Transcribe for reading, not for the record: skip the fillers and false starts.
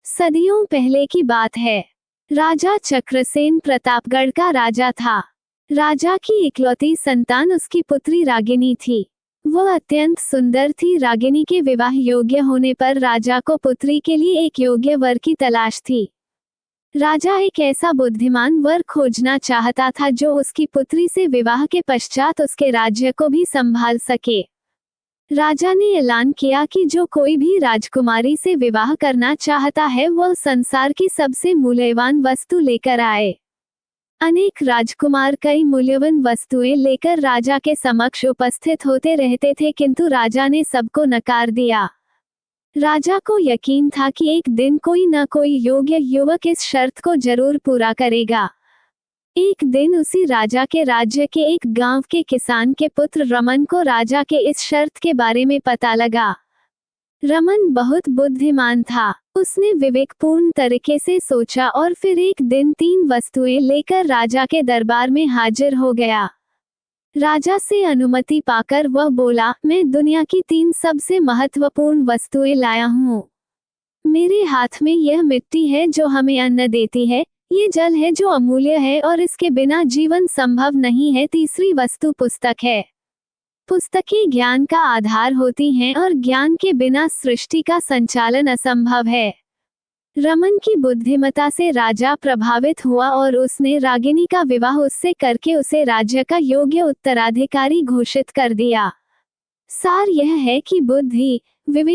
सदियों पहले की बात है। राजा चक्रसेन प्रतापगढ़ का राजा था। राजा की इकलौती संतान उसकी पुत्री रागिनी थी। वह अत्यंत सुंदर थी। रागिनी के विवाह योग्य होने पर राजा को पुत्री के लिए एक योग्य वर की तलाश थी। राजा एक ऐसा बुद्धिमान वर खोजना चाहता था जो उसकी पुत्री से विवाह के पश्चात उसके राज्य को भी संभाल सके। राजा ने ऐलान किया कि जो कोई भी राजकुमारी से विवाह करना चाहता है वह संसार की सबसे मूल्यवान वस्तु लेकर आए। अनेक राजकुमार कई मूल्यवान वस्तुएं लेकर राजा के समक्ष उपस्थित होते रहते थे, किंतु राजा ने सबको नकार दिया। राजा को यकीन था कि एक दिन कोई न कोई योग्य युवक इस शर्त को जरूर पूरा करेगा। एक दिन उसी राजा के राज्य के एक गांव के किसान के पुत्र रमन को राजा के इस शर्त के बारे में पता लगा। रमन बहुत बुद्धिमान था। उसने विवेकपूर्ण तरीके से सोचा और फिर एक दिन 3 वस्तुएं लेकर राजा के दरबार में हाजिर हो गया। राजा से अनुमति पाकर वह बोला, मैं दुनिया की 3 सबसे महत्वपूर्ण वस्तुएं लाया हूँ। मेरे हाथ में यह मिट्टी है जो हमें अन्न देती है, ये जल है जो अमूल्य है और इसके बिना जीवन संभव नहीं है। तीसरी वस्तु पुस्तक है। पुस्तकें ज्ञान का आधार होती हैं और ज्ञान के बिना सृष्टि का संचालन असंभव है। रमन की बुद्धिमत्ता से राजा प्रभावित हुआ और उसने रागिनी का विवाह उससे करके उसे राज्य का योग्य उत्तराधिकारी घोषित कर दिया। सार यह है कि बुद्धि, विवेक